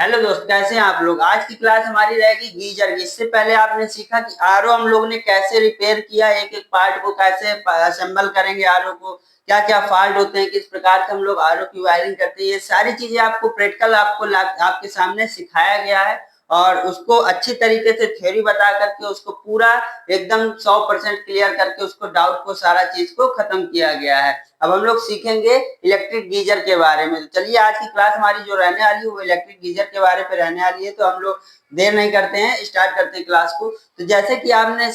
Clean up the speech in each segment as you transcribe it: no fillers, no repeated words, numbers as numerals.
Hello दोस्त, कैसे हैं आप लोग। आज की क्लास हमारी रहेगी गीजर की। इससे पहले आपने सीखा कि आरओ हम लोग ने कैसे रिपेयर किया, एक एक पार्ट को कैसे असेंबल करेंगे, आरओ को क्या क्या फॉल्ट होते हैं, किस प्रकार से हम लोग आरओ की वायरिंग करते हैं। ये सारी चीजें आपको प्रैक्टिकल आपके सामने सिखाया गया है और उसको अच्छी तरीके से थ्योरी बता करके उसको पूरा एकदम 100% क्लियर करके उसको डाउट को सारा चीज को खत्म किया गया है। अब हम लोग सीखेंगे इलेक्ट्रिक गीजर के बारे में। तो चलिए, आज की क्लास हमारी जो रहने वाली है वो इलेक्ट्रिक गीजर के बारे में रहने वाली है। तो हम लोग देर नहीं करते हैं, स्टार्ट करते हैं क्लास को। तो जैसे कि आपने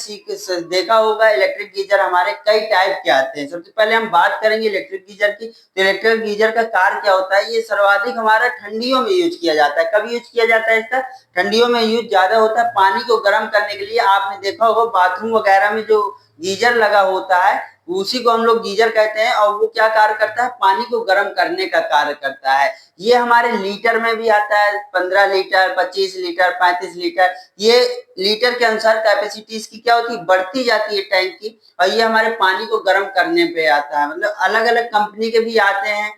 देखा होगा, इलेक्ट्रिक गीजर हमारे कई टाइप के आते हैं। सबसे पहले हम बात करेंगे इलेक्ट्रिक गीजर की। तो इलेक्ट्रिक गीजर का कार्य क्या होता है, ये सर्वाधिक हमारा ठंडियों में यूज किया जाता है। कब यूज किया जाता है इसका? ठंडियों में यूज ज्यादा होता है, पानी को गर्म करने के लिए। आपने देखा होगा बाथरूम वगैरह में जो गीजर लगा होता है उसी को हम लोग गीजर कहते हैं, और वो क्या कार्य करता है, पानी को गर्म करने का कार्य करता है। ये हमारे लीटर में भी आता है, 15 लीटर, 25 लीटर, 35 लीटर। ये लीटर के अनुसार कैपेसिटी इसकी क्या होती है, बढ़ती जाती है टैंक की। और ये हमारे पानी को गर्म करने पे आता है। मतलब अलग अलग कंपनी के भी आते हैं।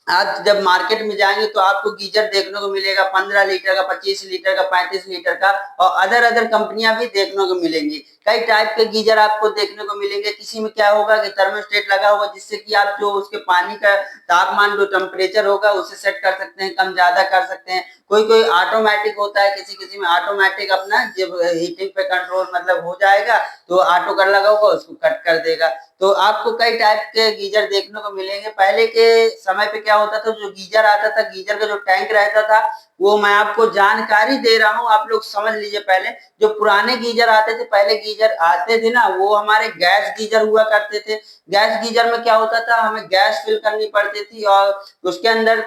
आप जब मार्केट में जाएंगे तो आपको गीजर देखने को मिलेगा 15 लीटर का, 25 लीटर का, 35 लीटर का, और अदर अदर कंपनियां भी देखने को मिलेंगी। कई टाइप के गीजर आपको देखने को मिलेंगे। किसी में क्या होगा कि थर्मोस्टेट लगा होगा, जिससे कि आप जो उसके पानी का तापमान, जो टेम्परेचर होगा उसे सेट कर सकते हैं, कम ज्यादा कर सकते हैं। कोई कोई ऑटोमेटिक होता है, किसी किसी में ऑटोमेटिक अपना जब हीटिंग पे कंट्रोल मतलब हो जाएगा तो ऑटो कर लगा होगा उसको कट कर देगा। तो आपको कई टाइप के गीजर देखने को मिलेंगे। पहले के समय पे क्या होता था, जो गीजर आता था, गीजर का जो टैंक रहता था, वो मैं आपको जानकारी दे रहा हूँ, आप लोग समझ लीजिए। पहले जो पुराने गीजर आते थे, पहले गीजर आते थे ना, वो हमारे गैस गीजर हुआ करते थे। गैस गीजर में क्या होता था, हमें गैस फिल करनी पड़ती थी और उसके अंदर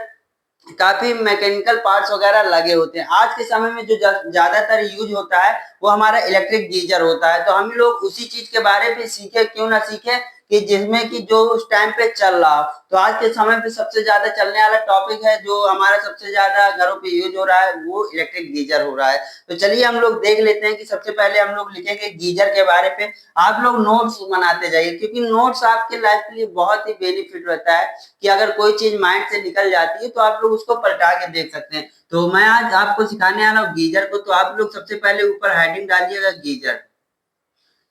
काफी मैकेनिकल पार्ट्स वगैरह लगे होते हैं। आज के समय में जो ज्यादातर यूज होता है वो हमारा इलेक्ट्रिक गीजर होता है। तो हम लोग उसी चीज के बारे में सीखे, क्यों ना सीखे, कि जिसमें कि जो उस टाइम पे चल रहा हो। तो आज के समय पे सबसे ज्यादा चलने वाला टॉपिक है, जो हमारा सबसे ज्यादा घरों पे यूज हो रहा है, वो इलेक्ट्रिक गीजर हो रहा है। तो चलिए हम लोग देख लेते हैं कि सबसे पहले हम लोग लिखेंगे गीजर के बारे पे। आप लोग नोट्स बनाते जाइए, क्योंकि नोट्स आपके लाइफ के लिए बहुत ही बेनिफिट रहता है कि अगर कोई चीज माइंड से निकल जाती है तो आप लोग उसको पलटा के देख सकते हैं। तो मैं आज आपको सिखाने वाला हूँ गीजर को। तो आप लोग सबसे पहले ऊपर हेडिंग डालिएगा गीजर।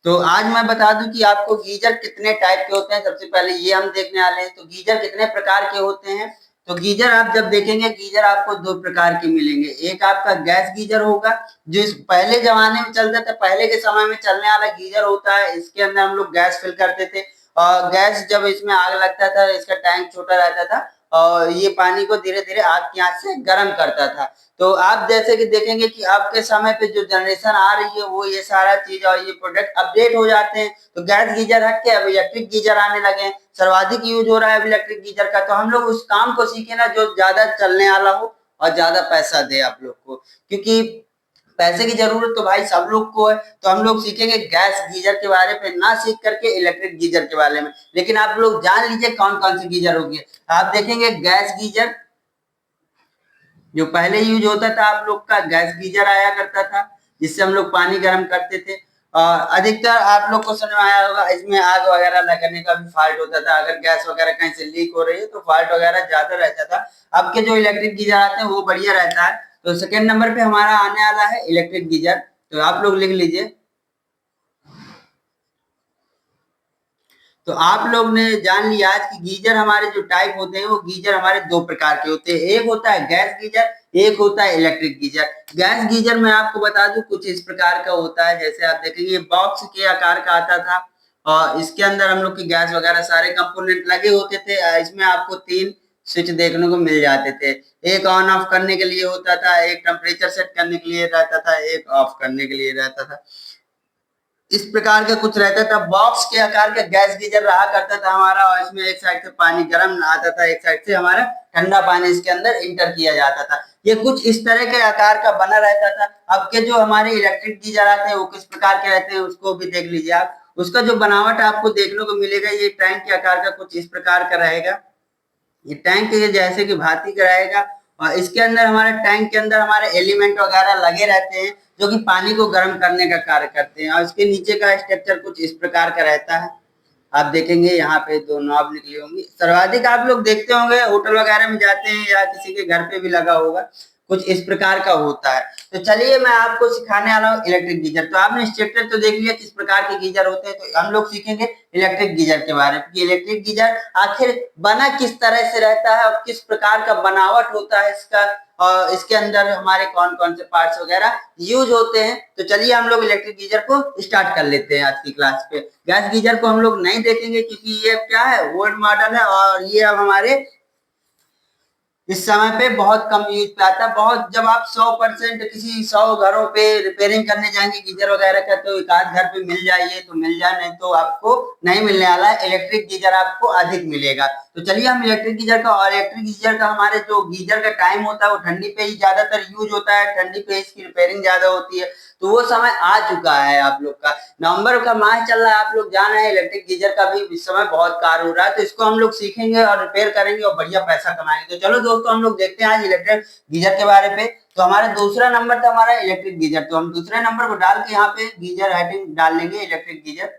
तो आज मैं बता दूं कि आपको गीजर कितने टाइप के होते हैं। सबसे पहले ये हम देखने वाले हैं। तो गीजर कितने प्रकार के होते हैं, तो गीजर आप जब देखेंगे, गीजर आपको दो प्रकार के मिलेंगे। एक आपका गैस गीजर होगा, जो इस पहले जमाने में चलता था, पहले के समय में चलने वाला गीजर होता है। इसके अंदर हम लोग गैस फिल करते थे और गैस जब इसमें आग लगता था, इसका टैंक छोटा रहता था और ये पानी को धीरे धीरे आग की आंच से गर्म करता था। तो आप जैसे कि देखेंगे कि आपके समय पे जो जनरेशन आ रही है वो ये सारा चीज और ये प्रोडक्ट अपडेट हो जाते हैं। तो गैस गीजर हट के अब इलेक्ट्रिक गीजर आने लगे हैं। सर्वाधिक यूज हो रहा है इलेक्ट्रिक गीजर का। तो हम लोग उस काम को सीखे ना जो ज्यादा चलने वाला हो और ज्यादा पैसा दे आप लोग को, क्योंकि पैसे की जरूरत तो भाई सब लोग को है। तो हम लोग सीखेंगे गैस गीजर के बारे में, ना सीख करके इलेक्ट्रिक गीजर के बारे में। लेकिन आप लोग जान लीजिए कौन कौन से गीजर होंगे। आप देखेंगे गैस गीजर जो पहले यूज होता था, आप लोग का गैस गीजर आया करता था, जिससे हम लोग पानी गर्म करते थे। और अधिकतर आप लोग को समझ में आया होगा, इसमें आग वगैरह लगने का भी फॉल्ट होता था। अगर गैस वगैरह कहीं से लीक हो रही है तो फॉल्ट वगैरह ज्यादा रहता था। अब के जो इलेक्ट्रिक गीजर आते हैं वो बढ़िया रहता है। तो सेकेंड नंबर पे हमारा आने वाला है इलेक्ट्रिक गीजर। तो आप लोग लिख लीजिए। तो आप लोग ने जान लिया आज कि गीजर हमारे जो टाइप होते हैं वो गीजर हमारे दो प्रकार के होते हैं। एक होता है गैस गीजर, एक होता है इलेक्ट्रिक गीजर। गैस गीजर मैं आपको बता दूं कुछ इस प्रकार का होता है। जैसे आप देखेंगे बॉक्स के आकार का आता था और इसके अंदर हम लोग की गैस वगैरह सारे कंपोनेंट लगे होते थे। इसमें आपको तीन स्विच देखने को मिल जाते थे। एक ऑन ऑफ करने के लिए होता था, एक टेम्परेचर सेट करने के लिए रहता था, एक ऑफ करने के लिए रहता था। इस प्रकार का कुछ रहता था। बॉक्स के आकार का गैस गीजर रहा करता था हमारा, और इसमें एक साइड से पानी गर्म आता था, एक साइड से हमारा ठंडा पानी इसके अंदर इंटर किया जाता था। ये कुछ इस तरह के आकार का बना रहता था। अब के जो हमारे इलेक्ट्रिक गीजर आते हैं वो किस प्रकार के रहते हैं उसको भी देख लीजिए आप। उसका जो बनावट आपको देखने को मिलेगा, ये टैंक के आकार का कुछ इस प्रकार का रहेगा। ये टैंक के जैसे कि भांति का रहेगा, और इसके अंदर हमारे टैंक के अंदर हमारे एलिमेंट वगैरह लगे रहते हैं जो कि पानी को गर्म करने का कार्य करते हैं। और इसके नीचे का स्ट्रक्चर कुछ इस प्रकार का रहता है। आप देखेंगे यहाँ पे दो नॉब निकली होंगी। सर्वाधिक आप लोग देखते होंगे होटल वगैरह में जाते हैं या किसी के घर पे भी लगा होगा, कुछ इस प्रकार का होता है। तो चलिए मैं आपको सिखाने वाला हूँ इलेक्ट्रिक गीजर। तो आपने स्ट्रक्चर तो देख लिया किस प्रकार के गीजर होते हैं, तो हम लोग सीखेंगे इलेक्ट्रिक गीजर के बारे में कि इलेक्ट्रिक गीजर आखिर बना किस तरह से रहता है और किस प्रकार का बनावट होता है इसका, और इसके अंदर हमारे कौन कौन से पार्ट्स वगैरह यूज होते हैं। तो चलिए हम लोग इलेक्ट्रिक गीजर को स्टार्ट कर लेते हैं आज की क्लास पे। गैस गीजर को हम लोग नहीं देखेंगे क्योंकि ये क्या है, ओल्ड मॉडल है और ये अब हमारे इस समय पे बहुत कम यूज पे आता है। बहुत जब आप 100% किसी 100 घरों पे रिपेयरिंग करने जाएंगे गीजर वगैरह का, तो एक आध घर पे मिल जाइए तो मिल जाए, नहीं तो आपको नहीं मिलने वाला है। इलेक्ट्रिक गीजर आपको अधिक मिलेगा। तो चलिए हम इलेक्ट्रिक गीजर का, और इलेक्ट्रिक गीजर का हमारे जो गीजर का टाइम होता है वो ठंडी पे ही ज्यादातर यूज होता है, ठंडी पे इसकी रिपेयरिंग ज्यादा होती है। तो वो समय आ चुका है आप लोग का, नवंबर का माह चल रहा है, आप लोग जान रहे हैं इलेक्ट्रिक गीजर का भी इस समय बहुत कार्य हो रहा है। तो इसको हम लोग सीखेंगे और रिपेयर करेंगे और बढ़िया पैसा कमाएंगे। तो चलो दोस्तों हम लोग देखते हैं आज इलेक्ट्रिक गीजर के बारे में। तो हमारा दूसरा नंबर था हमारा इलेक्ट्रिक गीजर, तो हम दूसरे नंबर को डाल के यहाँ पे गीजर हेडिंग डाल लेंगे इलेक्ट्रिक गीजर,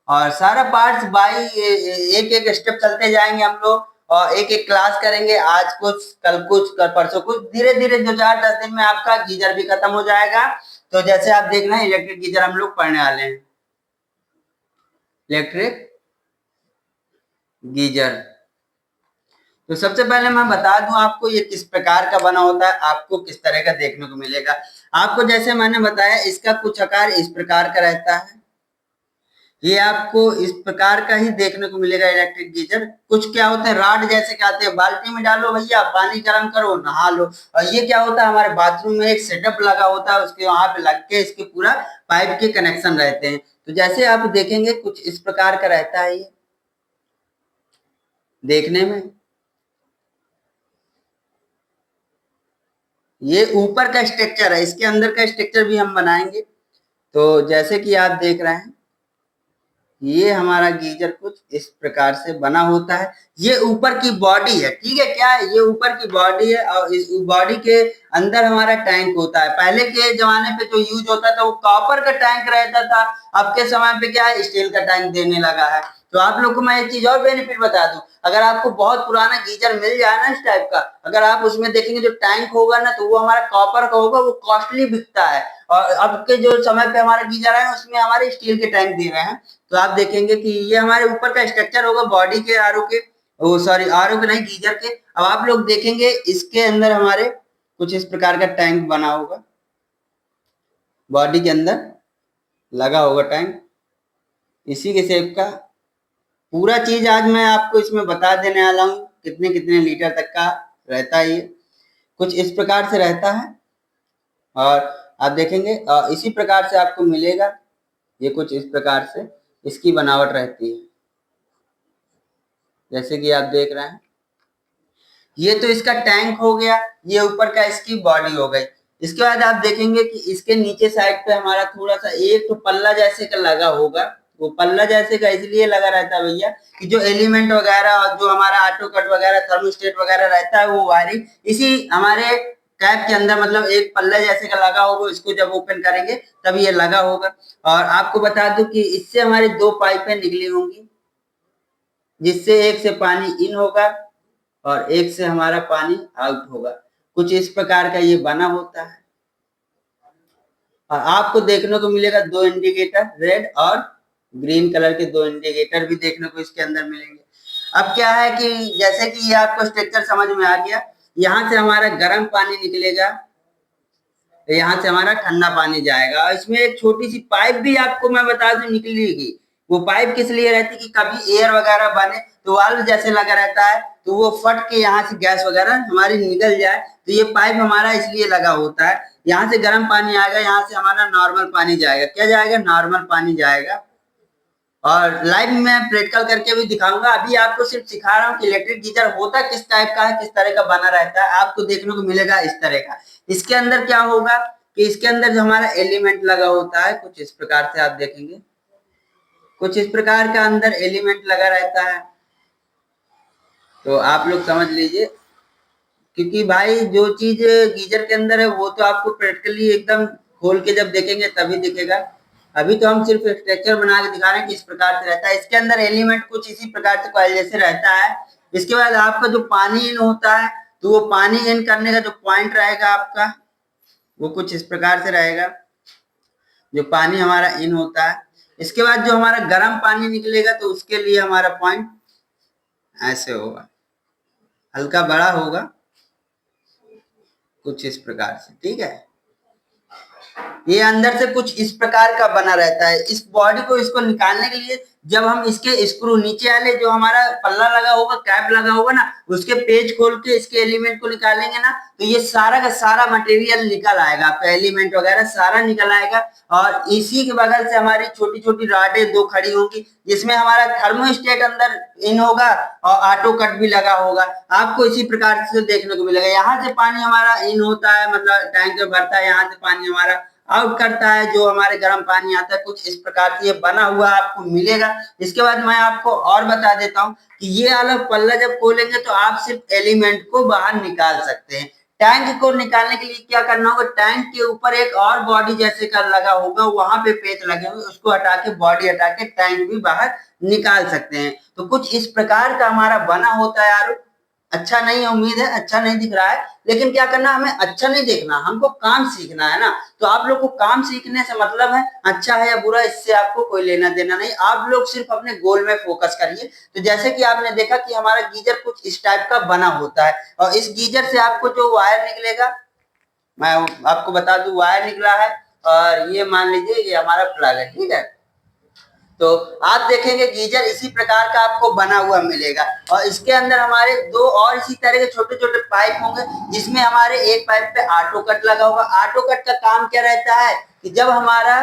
और सारा पार्ट्स बाई एक एक स्टेप चलते जाएंगे हम लोग, और एक एक क्लास करेंगे। आज कुछ, कल कुछ, कल परसों कुछ, धीरे धीरे 2-4-10 दिन में आपका गीजर भी खत्म हो जाएगा। तो जैसे आप देख रहे हैं इलेक्ट्रिक गीजर हम लोग पढ़ने वाले हैं, इलेक्ट्रिक गीजर। तो सबसे पहले मैं बता दूं आपको ये किस प्रकार का बना होता है, आपको किस तरह का देखने को मिलेगा। आपको जैसे मैंने बताया इसका कुछ आकार इस प्रकार का रहता है, ये आपको इस प्रकार का ही देखने को मिलेगा इलेक्ट्रिक गीजर। कुछ क्या होते हैं, राड जैसे क्या आते हैं, बाल्टी में डालो भैया, पानी गर्म करो, नहा लो। और ये क्या होता है, हमारे बाथरूम में एक सेटअप लगा होता है, उसके वहां पे लग के इसके पूरा पाइप के कनेक्शन रहते हैं। तो जैसे आप देखेंगे कुछ इस प्रकार का रहता है ये देखने में। ये ऊपर का स्ट्रक्चर है, इसके अंदर का स्ट्रक्चर भी हम बनाएंगे। तो जैसे कि आप देख रहे हैं ये हमारा गीजर कुछ इस प्रकार से बना होता है। ये ऊपर की बॉडी है, ठीक है, क्या है, ये ऊपर की बॉडी है और इस बॉडी के अंदर हमारा टैंक होता है। पहले के जमाने पे जो यूज होता था वो कॉपर का टैंक रहता था, अब के समय पे क्या है, स्टील का टैंक देने लगा है। तो आप लोग को मैं एक चीज और बेनिफिट बता दूं, अगर आपको बहुत पुराना गीजर मिल जाए ना इस टाइप का, अगर आप उसमें देखेंगे जो टैंक होगा ना, तो वो हमारा कॉपर का होगा, वो कॉस्टली बिकता है। और अब के जो समय पे हमारा गीजर है उसमें हमारे स्टील के टैंक दे रहे हैं। तो आप देखेंगे कि ये हमारे ऊपर का स्ट्रक्चर होगा बॉडी के, आरओ के, वो सॉरी आरओ के नहीं, गीजर के। अब आप लोग देखेंगे इसके अंदर हमारे कुछ इस प्रकार का टैंक बना होगा, बॉडी के अंदर लगा होगा टैंक इसी के शेप का। पूरा चीज आज मैं आपको इसमें बता देने वाला हूँ, कितने कितने लीटर तक का रहता है। ये कुछ इस प्रकार से रहता है और आप देखेंगे इसी प्रकार से आपको मिलेगा। ये कुछ इस प्रकार से इसकी बनावट रहती है, जैसे कि आप देख रहे हैं। ये तो इसका टैंक हो गया, ये ऊपर का इसकी बॉडी हो गई। इसके बाद आप देखेंगे कि इसके नीचे साइड पे हमारा थोड़ा सा एक तो पल्ला जैसे का लगा होगा। वो पल्ला जैसे का इसलिए लगा रहता है भैया कि जो एलिमेंट वगैरह और जो हमारा ऑटो कट वगैरह, थर्मोस्टेट वगैरह रहता है, वो वायरिंग इसी हमारे कैप के अंदर, मतलब एक पल्ला जैसे का लगा होगा, इसको जब ओपन करेंगे तब ये लगा होगा। और आपको बता दूं कि इससे हमारी 2 पाइपें निकली होंगी, जिससे एक से पानी इन होगा और एक से हमारा पानी आउट होगा। कुछ इस प्रकार का ये बना होता है। और आपको देखने को मिलेगा 2 इंडिकेटर, रेड और ग्रीन कलर के 2 इंडिकेटर भी देखने को इसके अंदर मिलेंगे। अब क्या है कि जैसे कि ये आपको स्ट्रक्चर समझ में आ गया, यहाँ से हमारा गर्म पानी निकलेगा, यहाँ से हमारा ठंडा पानी जाएगा। और इसमें एक छोटी सी पाइप भी आपको मैं बता दूं निकलेगी। वो पाइप किस लिए रहती है कि कभी एयर वगैरह बने तो वाल्व जैसे लगा रहता है, तो वो फट के यहाँ से गैस वगैरह हमारी निकल जाए। तो ये पाइप हमारा इसलिए लगा होता है। यहाँ से गर्म पानी आएगा, यहाँ से हमारा नॉर्मल पानी जाएगा। क्या जाएगा? नॉर्मल पानी जाएगा। और लाइव में प्रैक्टिकल करके भी दिखाऊंगा। अभी आपको सिर्फ सिखा रहा हूँ कि इलेक्ट्रिक गीजर होता किस टाइप का है, किस तरह का बना रहता है। आपको देखने को मिलेगा इस तरह का। इसके अंदर क्या होगा कि इसके अंदर जो हमारा एलिमेंट लगा होता है कुछ इस प्रकार से आप देखेंगे, कुछ इस प्रकार का अंदर एलिमेंट लगा रहता है। तो आप लोग समझ लीजिए, क्योंकि भाई जो चीज गीजर के अंदर है वो तो आपको प्रैक्टिकली एकदम खोल के जब देखेंगे तभी दिखेगा। अभी तो हम सिर्फ स्ट्रक्चर बना के दिखा रहे हैं कि इस प्रकार से रहता है। इसके अंदर एलिमेंट कुछ इसी प्रकार से कॉइल जैसे रहता है। इसके बाद आपका जो पानी इन होता है, तो वो पानी इन करने का जो पॉइंट रहेगा आपका वो कुछ इस प्रकार से रहेगा, जो पानी हमारा इन होता है। इसके बाद जो हमारा गर्म पानी निकलेगा तो उसके लिए हमारा पॉइंट ऐसे होगा, हल्का बड़ा होगा कुछ इस प्रकार से, ठीक है। ये अंदर से कुछ इस प्रकार का बना रहता है। इस बॉडी को इसको निकालने के लिए जब हम इसके स्क्रू नीचे वाले जो हमारा पल्ला लगा होगा, कैप लगा होगा ना, उसके पेज खोल के इसके एलिमेंट को निकालेंगे ना, तो ये सारा का सारा मटेरियल निकल आएगा, आपका एलिमेंट वगैरह सारा निकल आएगा। और इसी के बगल से हमारी छोटी छोटी राडें दो खड़ी होंगी, जिसमें हमारा थर्मोस्टेट अंदर इन होगा और ऑटो कट भी लगा होगा। आपको इसी प्रकार से देखने को मिलेगा। यहाँ से पानी हमारा इन होता है, मतलब टैंक में भरता है, यहाँ से पानी हमारा आउट करता है, जो हमारे गर्म पानी आता है। कुछ इस प्रकार से ये बना हुआ आपको मिलेगा। इसके बाद मैं आपको और बता देता हूँ कि ये अलग पल्ला जब खोलेंगे तो आप सिर्फ एलिमेंट को बाहर निकाल सकते हैं। टैंक को निकालने के लिए क्या करना होगा, टैंक के ऊपर एक और बॉडी जैसे का लगा होगा, वहां पे पेच लगे हुए, उसको हटा के बॉडी हटा के टैंक भी बाहर निकाल सकते हैं। तो कुछ इस प्रकार का हमारा बना होता है यार। अच्छा नहीं, उम्मीद है अच्छा नहीं दिख रहा है, लेकिन क्या करना, हमें अच्छा नहीं देखना, हमको काम सीखना है ना। तो आप लोग को काम सीखने से मतलब है, अच्छा है या बुरा इससे आपको कोई लेना देना नहीं। आप लोग सिर्फ अपने गोल में फोकस करिए। तो जैसे कि आपने देखा कि हमारा गीजर कुछ इस टाइप का बना होता है, और इस गीजर से आपको जो वायर निकलेगा, मैं आपको बता दूं, वायर निकला है, और ये मान लीजिए ये हमारा प्लग है, ठीक है। तो आप देखेंगे गीजर इसी प्रकार का आपको बना हुआ मिलेगा, और इसके अंदर हमारे दो और इसी तरह के छोटे छोटे पाइप होंगे, जिसमें हमारे एक पाइप पे ऑटो कट लगा होगा। ऑटो कट का काम क्या रहता है कि जब हमारा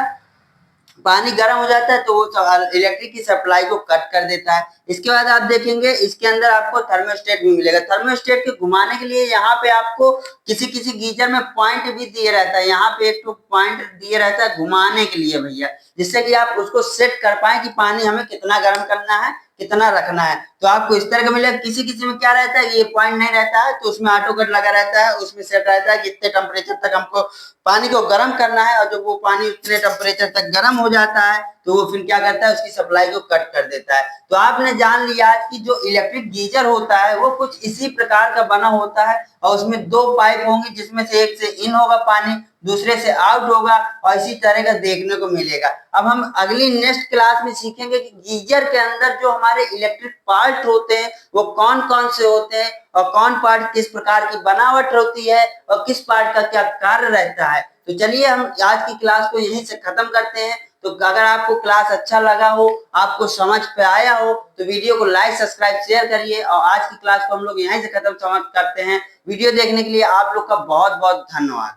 पानी गर्म हो जाता है तो वो इलेक्ट्रिक की सप्लाई को कट कर देता है। इसके बाद आप देखेंगे इसके अंदर आपको थर्मोस्टेट भी मिलेगा। थर्मोस्टेट के घुमाने के लिए यहाँ पे आपको किसी किसी गीजर में पॉइंट भी दिए रहता है, यहाँ पे एक तो पॉइंट दिए रहता है घुमाने के लिए भैया, जिससे कि आप उसको सेट कर पाए कि पानी हमें कितना गर्म करना है, कितना रखना है। तो आपको इस तरह का मिलेगा। किसी किसी में क्या रहता है, ये पॉइंट नहीं रहता है, तो उसमें ऑटो कट लगा रहता है, उसमें सेट रहता है कि इतने टेम्परेचर तक हमको पानी को गर्म करना है, और जब वो पानी उतने टेम्परेचर तक गर्म हो जाता है तो वो फिर क्या करता है, उसकी सप्लाई को कट कर देता है। तो आपने जान लिया कि जो इलेक्ट्रिक गीजर होता है वो कुछ इसी प्रकार का बना होता है, और उसमें दो पाइप होंगे, जिसमें से एक से इन होगा पानी, दूसरे से आउट होगा, और इसी तरह का देखने को मिलेगा। अब हम अगली नेक्स्ट क्लास में सीखेंगे कि गीजर के अंदर जो हमारे इलेक्ट्रिक पार्ट होते हैं वो कौन कौन से होते हैं, और कौन पार्ट किस प्रकार की बनावट होती है, और किस पार्ट का क्या कार्य रहता है। तो चलिए हम आज की क्लास को यहीं से खत्म करते हैं। तो अगर आपको क्लास अच्छा लगा हो, आपको समझ पे आया हो, तो वीडियो को लाइक सब्सक्राइब शेयर करिए। और आज की क्लास को हम लोग यहीं से खत्म करते हैं। वीडियो देखने के लिए आप लोग का बहुत बहुत धन्यवाद।